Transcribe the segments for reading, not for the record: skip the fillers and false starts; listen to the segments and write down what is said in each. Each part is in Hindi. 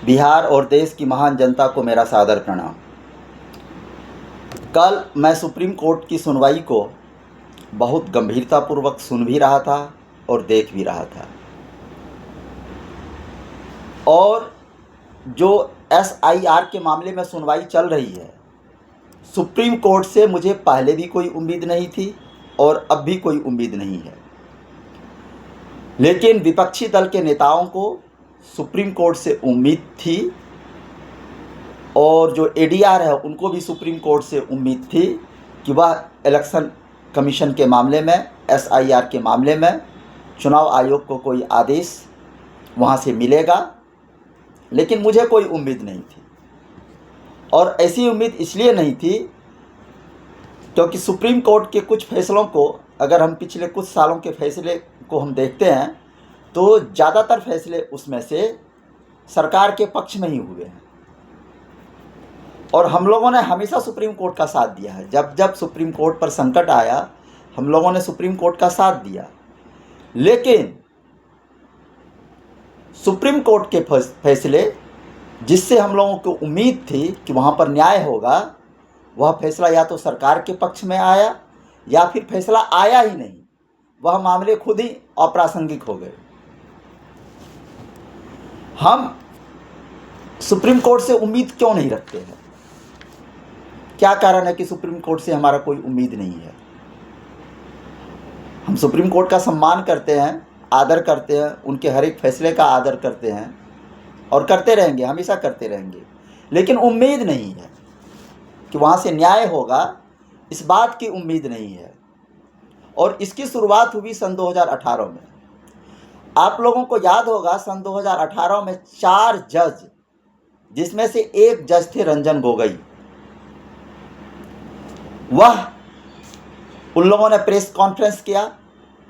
बिहार और देश की महान जनता को मेरा सादर प्रणाम। कल मैं सुप्रीम कोर्ट की सुनवाई को बहुत गंभीरतापूर्वक सुन भी रहा था और देख भी रहा था। और जो SIR के मामले में सुनवाई चल रही है, सुप्रीम कोर्ट से मुझे पहले भी कोई उम्मीद नहीं थी और अब भी कोई उम्मीद नहीं है। लेकिन विपक्षी दल के नेताओं को सुप्रीम कोर्ट से उम्मीद थी और जो ADR है उनको भी सुप्रीम कोर्ट से उम्मीद थी कि वह इलेक्शन कमीशन के मामले में, SIR के मामले में चुनाव आयोग को कोई आदेश वहाँ से मिलेगा। लेकिन मुझे कोई उम्मीद नहीं थी और ऐसी उम्मीद इसलिए नहीं थी क्योंकि सुप्रीम कोर्ट के कुछ फैसलों को, अगर हम पिछले कुछ सालों के फैसले को हम देखते हैं तो ज़्यादातर फैसले उसमें से सरकार के पक्ष में ही हुए हैं। और हम लोगों ने हमेशा सुप्रीम कोर्ट का साथ दिया है। जब जब सुप्रीम कोर्ट पर संकट आया, हम लोगों ने सुप्रीम कोर्ट का साथ दिया। लेकिन सुप्रीम कोर्ट के फैसले जिससे हम लोगों को उम्मीद थी कि वहाँ पर न्याय होगा, वह फैसला या तो सरकार के पक्ष में आया या फिर फैसला आया ही नहीं। वह मामले खुद ही अप्रासंगिक हो गए। हम सुप्रीम कोर्ट से उम्मीद क्यों नहीं रखते हैं? क्या कारण है कि सुप्रीम कोर्ट से हमारा कोई उम्मीद नहीं है? हम सुप्रीम कोर्ट का सम्मान करते हैं, आदर करते हैं, उनके हर एक फैसले का आदर करते हैं और करते रहेंगे, हमेशा करते रहेंगे। लेकिन उम्मीद नहीं है कि वहाँ से न्याय होगा, इस बात की उम्मीद नहीं है। और इसकी शुरुआत हुई सन 2018 में। आप लोगों को याद होगा सन 2018 में 4 जज, जिसमें से एक जज थे रंजन गोगोई, वह उन लोगों ने प्रेस कॉन्फ्रेंस किया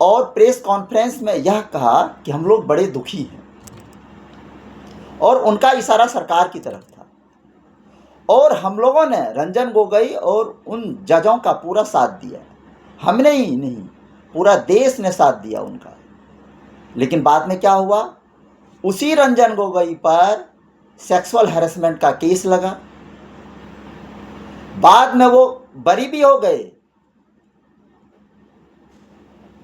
और प्रेस कॉन्फ्रेंस में यह कहा कि हम लोग बड़े दुखी हैं। और उनका इशारा सरकार की तरफ था और हम लोगों ने रंजन गोगोई और उन जजों का पूरा साथ दिया। हमने ही नहीं, पूरा देश ने साथ दिया उनका। लेकिन बाद में क्या हुआ? उसी रंजन गोगोई पर सेक्सुअल हैरेसमेंट का केस लगा। बाद में वो बरी भी हो गए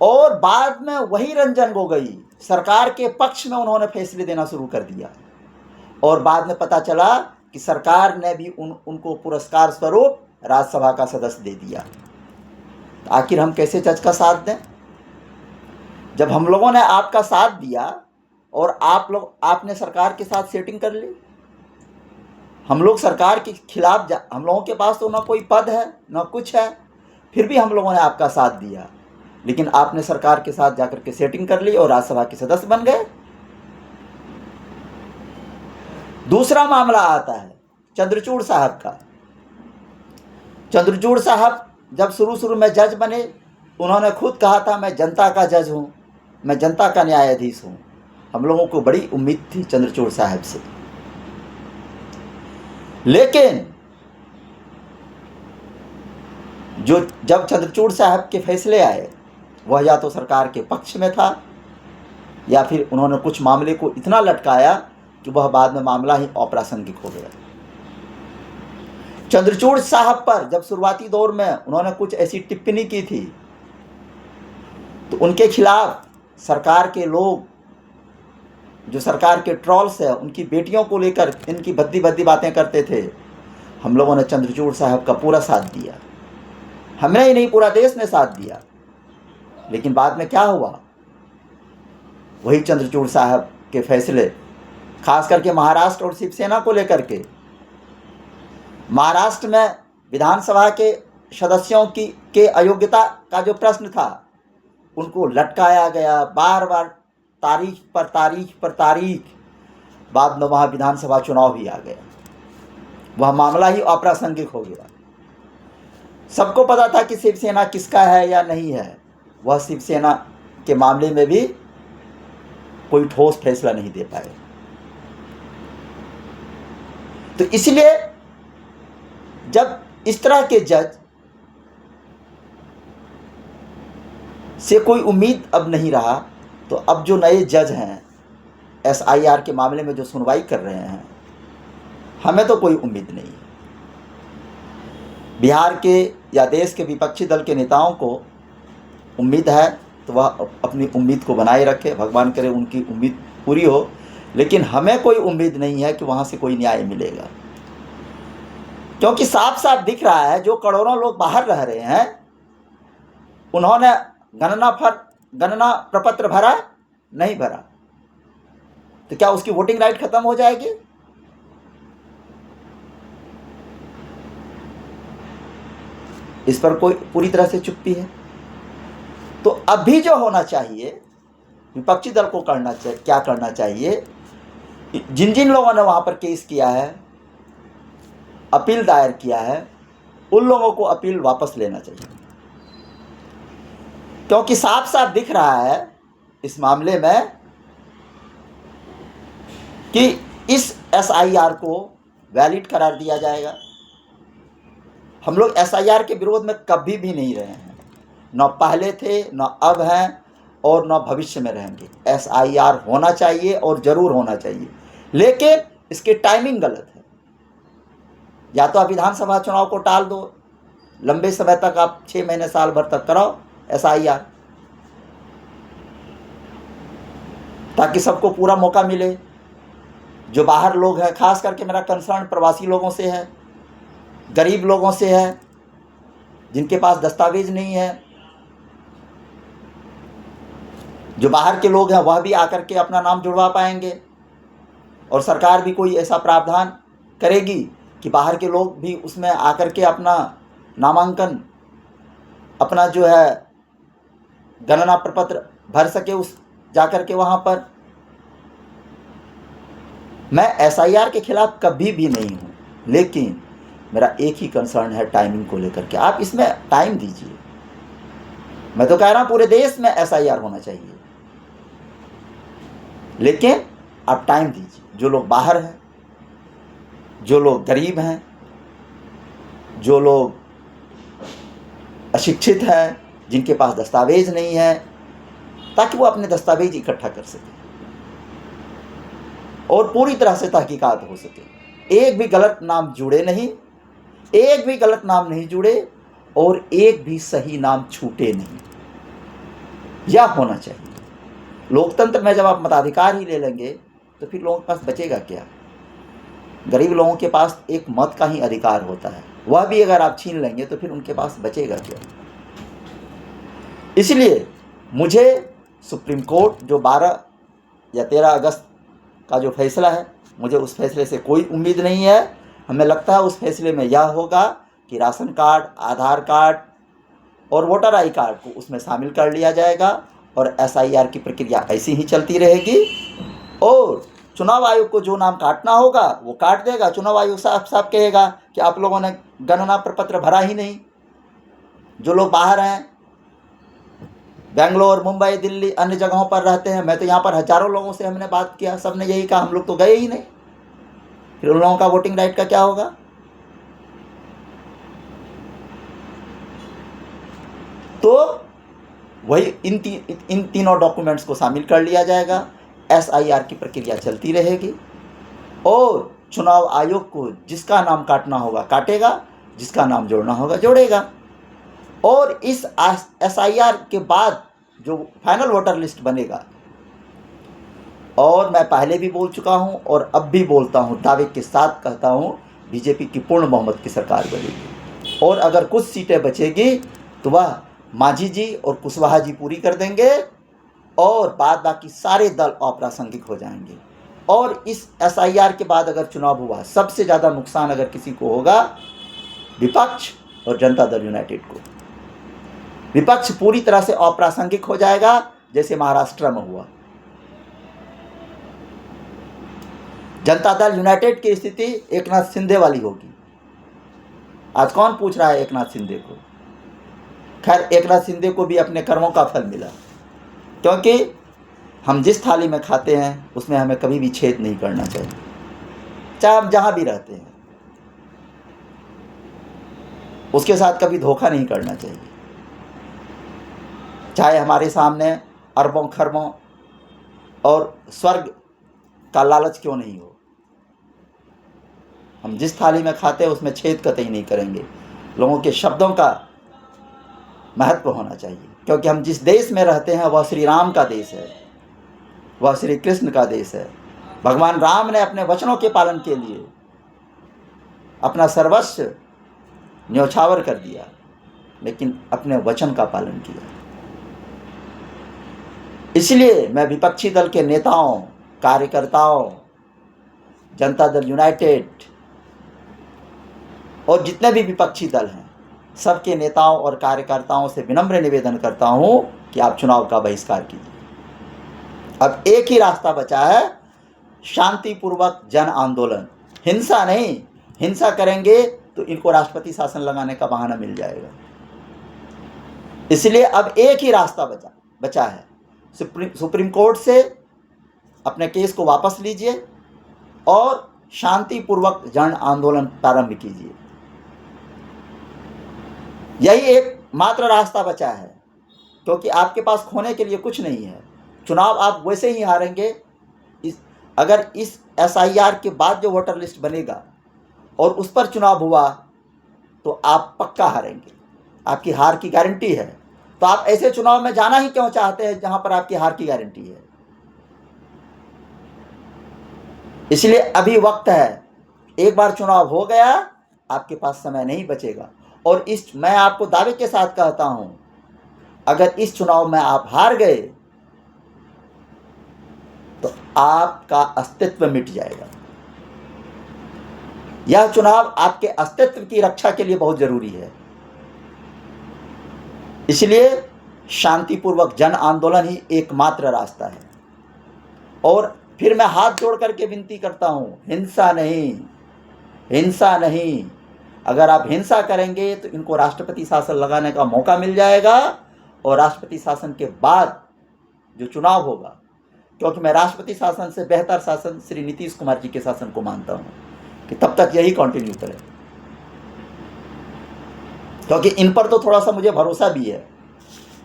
और बाद में वही रंजन गोगोई सरकार के पक्ष में उन्होंने फैसले देना शुरू कर दिया। और बाद में पता चला कि सरकार ने भी उनको पुरस्कार स्वरूप राज्यसभा का सदस्य दे दिया। आखिर हम कैसे जज का साथ दें? जब हम लोगों ने आपका साथ दिया और आपने सरकार के साथ सेटिंग कर ली। हम लोग सरकार के खिलाफ, हम लोगों के पास तो ना कोई पद है ना कुछ है, फिर भी हम लोगों ने आपका साथ दिया। लेकिन आपने सरकार के साथ जाकर के सेटिंग कर ली और राज्यसभा के सदस्य बन गए। दूसरा मामला आता है चंद्रचूड़ साहब का। चंद्रचूड़ साहब जब शुरू में जज बने, उन्होंने खुद कहा था मैं जनता का जज हूं, मैं जनता का न्यायाधीश हूं। हम लोगों को बड़ी उम्मीद थी चंद्रचूड़ साहब से। लेकिन जब चंद्रचूड़ साहब के फैसले आए, वह या तो सरकार के पक्ष में था या फिर उन्होंने कुछ मामले को इतना लटकाया कि वह बाद में मामला ही अप्रासंगिक हो गया। चंद्रचूड़ साहब पर जब शुरुआती दौर में उन्होंने कुछ ऐसी टिप्पणी की थी तो उनके खिलाफ सरकार के लोग, जो सरकार के ट्रॉल्स है, उनकी बेटियों को लेकर इनकी भद्दी भद्दी बातें करते थे। हम लोगों ने चंद्रचूड़ साहब का पूरा साथ दिया। हमने ही नहीं, पूरा देश ने साथ दिया। लेकिन बाद में क्या हुआ? वही चंद्रचूड़ साहब के फैसले, खास करके महाराष्ट्र और शिवसेना को लेकर के, महाराष्ट्र में विधानसभा के सदस्यों के अयोग्यता का जो प्रश्न था, उनको लटकाया गया बार बार, तारीख पर तारीख। बाद में वहाँ विधानसभा चुनाव भी आ गया। वह मामला ही अप्रासंगिक हो गया। सबको पता था कि शिवसेना किसका है या नहीं है। वह शिवसेना के मामले में भी कोई ठोस फैसला नहीं दे पाए। तो इसलिए जब इस तरह के जज से कोई उम्मीद अब नहीं रहा, तो अब जो नए जज हैं SIR के मामले में जो सुनवाई कर रहे हैं, हमें तो कोई उम्मीद नहीं है। बिहार के या देश के विपक्षी दल के नेताओं को उम्मीद है तो वह अपनी उम्मीद को बनाए रखे, भगवान करे उनकी उम्मीद पूरी हो, लेकिन हमें कोई उम्मीद नहीं है कि वहाँ से कोई न्याय मिलेगा, क्योंकि साफ साफ दिख रहा है जो करोड़ों लोग बाहर रह रहे हैं उन्होंने गणना प्रपत्र भरा नहीं भरा, तो क्या उसकी वोटिंग राइट खत्म हो जाएगी? इस पर कोई पूरी तरह से चुप्पी है। तो अभी जो होना चाहिए, विपक्षी दल को क्या करना चाहिए, जिन जिन लोगों ने वहां पर केस किया है, अपील दायर किया है, उन लोगों को अपील वापस लेना चाहिए, क्योंकि साफ साफ दिख रहा है इस मामले में कि इस SIR को वैलिड करार दिया जाएगा। हम लोग SIR के विरोध में कभी भी नहीं रहे हैं, न पहले थे, न अब हैं और न भविष्य में रहेंगे। SIR होना चाहिए और ज़रूर होना चाहिए, लेकिन इसकी टाइमिंग गलत है। या तो आप विधानसभा चुनाव को टाल दो, लंबे समय तक आप 6 महीने साल भर तक कराओ SIR, ताकि सबको पूरा मौका मिले। जो बाहर लोग हैं, खास करके मेरा कंसर्न प्रवासी लोगों से है, गरीब लोगों से है, जिनके पास दस्तावेज नहीं है। जो बाहर के लोग हैं वह भी आकर के अपना नाम जुड़वा पाएंगे, और सरकार भी कोई ऐसा प्रावधान करेगी कि बाहर के लोग भी उसमें आकर के अपना नामांकन, अपना जो है गणना प्रपत्र भर सके उस जाकर के वहाँ पर। मैं SIR के खिलाफ कभी भी नहीं हूँ, लेकिन मेरा एक ही कंसर्न है टाइमिंग को लेकर के। आप इसमें टाइम दीजिए। मैं तो कह रहा हूँ पूरे देश में SIR होना चाहिए, लेकिन आप टाइम दीजिए। जो लोग बाहर हैं, जो लोग गरीब हैं, जो लोग अशिक्षित हैं, जिनके पास दस्तावेज नहीं है, ताकि वो अपने दस्तावेज इकट्ठा कर सके और पूरी तरह से तहकीकात हो सके। एक भी गलत नाम जुड़े नहीं, एक भी गलत नाम नहीं जुड़े और एक भी सही नाम छूटे नहीं, यह होना चाहिए। लोकतंत्र में जब आप मताधिकार ही ले लेंगे तो फिर लोगों के पास बचेगा क्या? गरीब लोगों के पास एक मत का ही अधिकार होता है, वह भी अगर आप छीन लेंगे तो फिर उनके पास बचेगा क्या? इसलिए मुझे सुप्रीम कोर्ट जो 12 या 13 अगस्त का जो फैसला है, मुझे उस फैसले से कोई उम्मीद नहीं है। हमें लगता है उस फैसले में यह होगा कि राशन कार्ड, आधार कार्ड और वोटर आई कार्ड को उसमें शामिल कर लिया जाएगा और SIR की प्रक्रिया ऐसी ही चलती रहेगी, और चुनाव आयोग को जो नाम काटना होगा वो काट देगा। चुनाव आयोग साफ साफ कहेगा कि आप लोगों ने गणना प्रपत्र भरा ही नहीं। जो लोग बाहर हैं, बेंगलोर, मुंबई, दिल्ली, अन्य जगहों पर रहते हैं, मैं तो यहाँ पर हजारों लोगों से हमने बात किया, सबने यही कहा हम लोग तो गए ही नहीं। फिर उन लोगों का वोटिंग राइट का क्या होगा? तो वही इन तीनों डॉक्यूमेंट्स को शामिल कर लिया जाएगा। SIR की प्रक्रिया चलती रहेगी और चुनाव आयोग को जिसका नाम काटना होगा काटेगा, जिसका नाम जोड़ना होगा जोड़ेगा। और इस SIR के बाद जो फाइनल वोटर लिस्ट बनेगा, और मैं पहले भी बोल चुका हूं और अब भी बोलता हूं, दावे के साथ कहता हूं, बीजेपी की पूर्ण बहुमत की सरकार बनेगी। और अगर कुछ सीटें बचेगी तो वह मांझी जी और कुशवाहा जी पूरी कर देंगे और बाद बाकी सारे दल अप्रासंगिक हो जाएंगे। और इस SIR के बाद अगर चुनाव हुआ, सबसे ज़्यादा नुकसान अगर किसी को होगा, विपक्ष और जनता दल यूनाइटेड को। विपक्ष पूरी तरह से अप्रासंगिक हो जाएगा, जैसे महाराष्ट्र में हुआ। जनता दल यूनाइटेड की स्थिति एकनाथ शिंदे वाली होगी। आज कौन पूछ रहा है एकनाथ शिंदे को? खैर, एकनाथ शिंदे को भी अपने कर्मों का फल मिला, क्योंकि हम जिस थाली में खाते हैं उसमें हमें कभी भी छेद नहीं करना चाहिए, चाहे हम जहां भी रहते हैं, उसके साथ कभी धोखा नहीं करना चाहिए। चाहे हमारे सामने अरबों खरबों और स्वर्ग का लालच क्यों नहीं हो, हम जिस थाली में खाते हैं उसमें छेद कतई नहीं करेंगे। लोगों के शब्दों का महत्व होना चाहिए, क्योंकि हम जिस देश में रहते हैं वह श्री राम का देश है, वह श्री कृष्ण का देश है। भगवान राम ने अपने वचनों के पालन के लिए अपना सर्वस्व न्यौछावर कर दिया, लेकिन अपने वचन का पालन किया। इसलिए मैं विपक्षी दल के नेताओं, कार्यकर्ताओं, जनता दल यूनाइटेड और जितने भी विपक्षी दल हैं, सबके नेताओं और कार्यकर्ताओं से विनम्र निवेदन करता हूं कि आप चुनाव का बहिष्कार कीजिए। अब एक ही रास्ता बचा है, शांतिपूर्वक जन आंदोलन। हिंसा नहीं, हिंसा करेंगे तो इनको राष्ट्रपति शासन लगाने का बहाना मिल जाएगा। इसलिए अब एक ही रास्ता बचा है, सुप्रीम कोर्ट से अपने केस को वापस लीजिए और शांतिपूर्वक जन आंदोलन प्रारंभ कीजिए। यही एक मात्र रास्ता बचा है, क्योंकि आपके पास खोने के लिए कुछ नहीं है। चुनाव आप वैसे ही हारेंगे। अगर इस SIR के बाद जो वोटर लिस्ट बनेगा और उस पर चुनाव हुआ तो आप पक्का हारेंगे, आपकी हार की गारंटी है। तो आप ऐसे चुनाव में जाना ही क्यों चाहते हैं जहां पर आपकी हार की गारंटी है? इसलिए अभी वक्त है, एक बार चुनाव हो गया आपके पास समय नहीं बचेगा। और मैं आपको दावे के साथ कहता हूं, अगर इस चुनाव में आप हार गए तो आपका अस्तित्व मिट जाएगा। यह चुनाव आपके अस्तित्व की रक्षा के लिए बहुत जरूरी है। इसलिए शांतिपूर्वक जन आंदोलन ही एकमात्र रास्ता है। और फिर मैं हाथ जोड़ करके विनती करता हूं, हिंसा नहीं, हिंसा नहीं। अगर आप हिंसा करेंगे तो इनको राष्ट्रपति शासन लगाने का मौका मिल जाएगा, और राष्ट्रपति शासन के बाद जो चुनाव होगा, क्योंकि मैं राष्ट्रपति शासन से बेहतर शासन श्री नीतीश कुमार जी के शासन को मानता हूं कि तब तक यही कंटिन्यू करें, क्योंकि इन पर तो थोड़ा सा मुझे भरोसा भी है,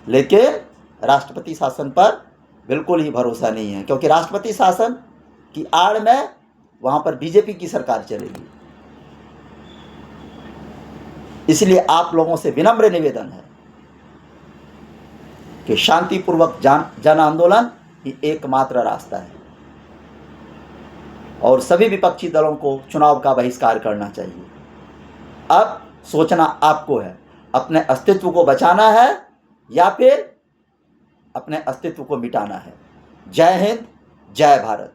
लेकिन राष्ट्रपति शासन पर बिल्कुल ही भरोसा नहीं है, क्योंकि राष्ट्रपति शासन की आड़ में वहां पर बीजेपी की सरकार चलेगी। इसलिए आप लोगों से विनम्र निवेदन है कि शांतिपूर्वक जन आंदोलन ही एकमात्र रास्ता है, और सभी विपक्षी दलों को चुनाव का बहिष्कार करना चाहिए। अब सोचना आपको है, अपने अस्तित्व को बचाना है या फिर अपने अस्तित्व को मिटाना है। जय हिंद, जय भारत।